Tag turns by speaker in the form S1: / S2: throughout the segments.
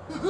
S1: It's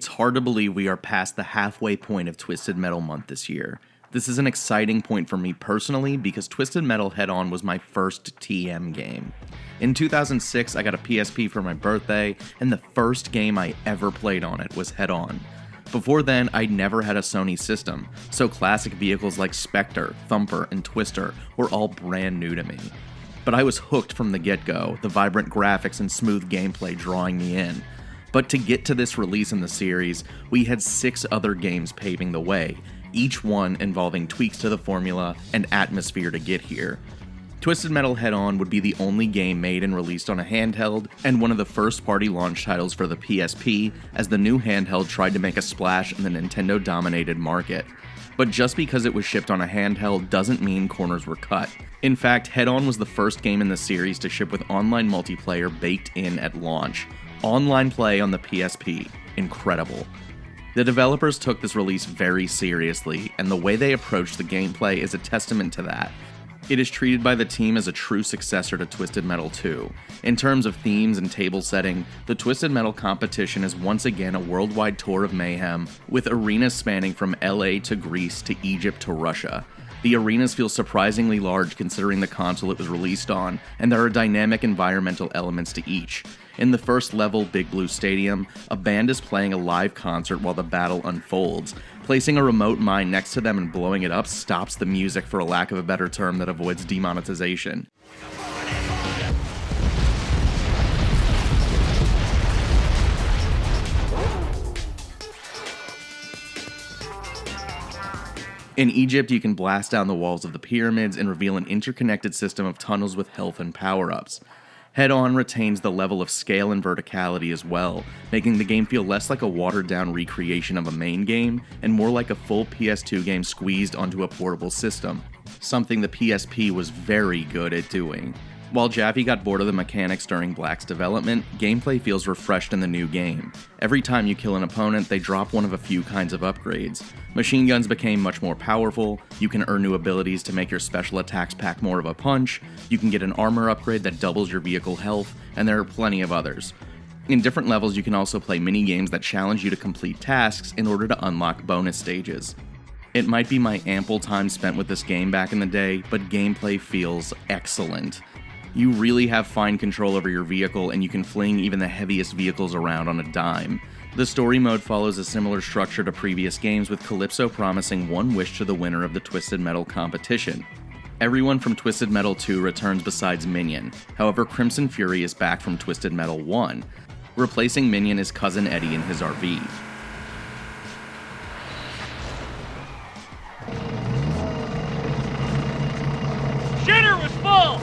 S1: hard to believe we are past the halfway point of Twisted Metal month this year. This is an exciting point for me personally because Twisted Metal Head On was my first TM game. In 2006, I got a PSP for my birthday, and the first game I ever played on it was Head On. Before then, I'd never had a Sony system, so classic vehicles like Spectre, Thumper, and Twister were all brand new to me. But I was hooked from the get-go, the vibrant graphics and smooth gameplay drawing me in. But to get to this release in the series, we had 6 other games paving the way, each one involving tweaks to the formula and atmosphere to get here. Twisted Metal Head On would be the only game made and released on a handheld, and one of the first-party launch titles for the PSP, as the new handheld tried to make a splash in the Nintendo-dominated market. But just because it was shipped on a handheld doesn't mean corners were cut. In fact, Head On was the first game in the series to ship with online multiplayer baked in at launch. Online play on the PSP. Incredible. The developers took this release very seriously, and the way they approached the gameplay is a testament to that. It is treated by the team as a true successor to Twisted Metal 2. In terms of themes and table setting, the Twisted Metal competition is once again a worldwide tour of mayhem, with arenas spanning from LA to Greece to Egypt to Russia. The arenas feel surprisingly large considering the console it was released on, and there are dynamic environmental elements to each. In the first level, Big Blue Stadium, a band is playing a live concert while the battle unfolds. Placing a remote mine next to them and blowing it up stops the music, for a lack of a better term that avoids demonetization. In Egypt, you can blast down the walls of the pyramids and reveal an interconnected system of tunnels with health and power-ups. Head On retains the level of scale and verticality as well, making the game feel less like a watered-down recreation of a main game, and more like a full PS2 game squeezed onto a portable system, something the PSP was very good at doing. While Jaffe got bored of the mechanics during Black's development, gameplay feels refreshed in the new game. Every time you kill an opponent, they drop one of a few kinds of upgrades. Machine guns became much more powerful, you can earn new abilities to make your special attacks pack more of a punch, you can get an armor upgrade that doubles your vehicle health, and there are plenty of others. In different levels, you can also play mini-games that challenge you to complete tasks in order to unlock bonus stages. It might be my ample time spent with this game back in the day, but gameplay feels excellent. You really have fine control over your vehicle, and you can fling even the heaviest vehicles around on a dime. The story mode follows a similar structure to previous games, with Calypso promising one wish to the winner of the Twisted Metal competition. Everyone from Twisted Metal 2 returns besides Minion. However, Crimson Fury is back from Twisted Metal 1. Replacing Minion is Cousin Eddie in his RV.
S2: Shitter was full!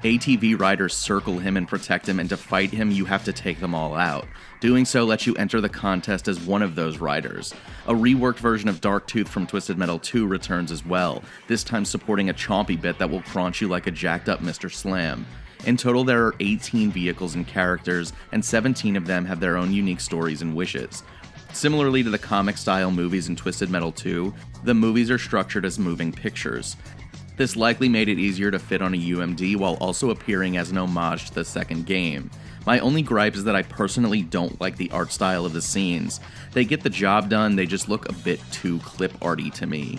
S1: ATV riders circle him and protect him, and to fight him, you have to take them all out. Doing so lets you enter the contest as one of those riders. A reworked version of Darktooth from Twisted Metal 2 returns as well, this time supporting a chompy bit that will crunch you like a jacked up Mr. Slam. In total, there are 18 vehicles and characters, and 17 of them have their own unique stories and wishes. Similarly to the comic-style movies in Twisted Metal 2, the movies are structured as moving pictures. This likely made it easier to fit on a UMD while also appearing as an homage to the second game. My only gripe is that I personally don't like the art style of the scenes. They get the job done, they just look a bit too clip-arty to me.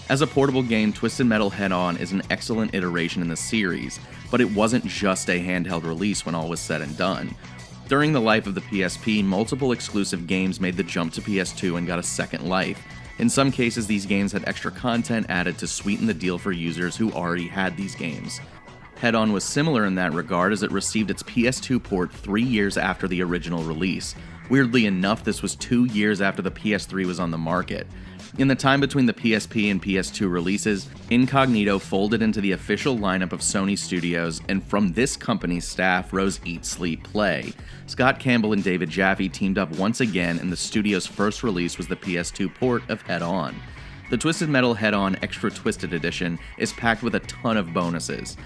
S1: As a portable game, Twisted Metal Head On is an excellent iteration in the series, but it wasn't just a handheld release when all was said and done. During the life of the PSP, multiple exclusive games made the jump to PS2 and got a second life. In some cases, these games had extra content added to sweeten the deal for users who already had these games. Head On was similar in that regard, as it received its PS2 port 3 years after the original release. Weirdly enough, this was 2 years after the PS3 was on the market. In the time between the PSP and PS2 releases, Incognito folded into the official lineup of Sony Studios, and from this company's staff rose Eat, Sleep, Play. Scott Campbell and David Jaffe teamed up once again, and the studio's first release was the PS2 port of Head On. The Twisted Metal Head-On Extra Twisted Edition is packed with a ton of bonuses.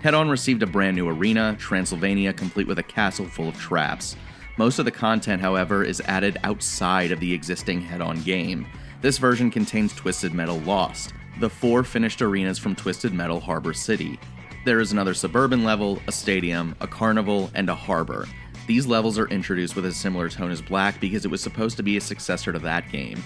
S1: Head-On received a brand new arena, Transylvania, complete with a castle full of traps. Most of the content, however, is added outside of the existing Head-On game. This version contains Twisted Metal Lost, the 4 finished arenas from Twisted Metal Harbor City. There is another suburban level, a stadium, a carnival, and a harbor. These levels are introduced with a similar tone as Black because it was supposed to be a successor to that game.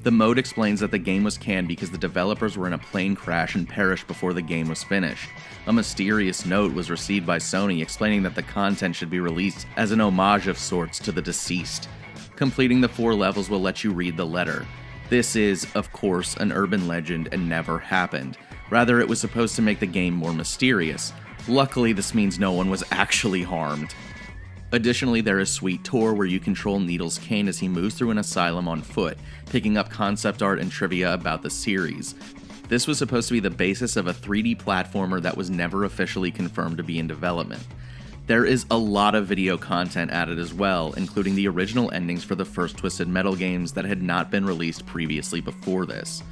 S1: The mode explains that the game was canned because the developers were in a plane crash and perished before the game was finished. A mysterious note was received by Sony explaining that the content should be released as an homage of sorts to the deceased. Completing the 4 levels will let you read the letter. This is, of course, an urban legend and never happened. Rather, it was supposed to make the game more mysterious. Luckily, this means no one was actually harmed. Additionally, there is Sweet Tour, where you control Needles Kane as he moves through an asylum on foot, picking up concept art and trivia about the series. This was supposed to be the basis of a 3D platformer that was never officially confirmed to be in development. There is a lot of video content added as well, including the original endings for the first Twisted Metal games that had not been released previously before this.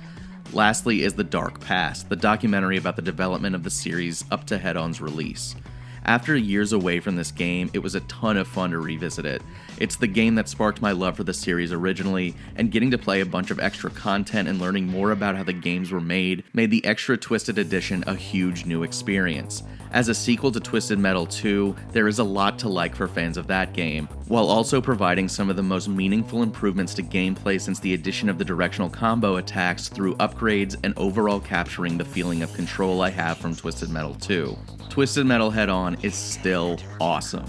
S1: Lastly is The Dark Past, the documentary about the development of the series up to Head-On's release. After years away from this game, it was a ton of fun to revisit it. It's the game that sparked my love for the series originally, and getting to play a bunch of extra content and learning more about how the games were made the Extra Twisted Edition a huge new experience. As a sequel to Twisted Metal 2, there is a lot to like for fans of that game, while also providing some of the most meaningful improvements to gameplay since the addition of the directional combo attacks through upgrades and overall capturing the feeling of control I have from Twisted Metal 2. Twisted Metal Head-On is still awesome.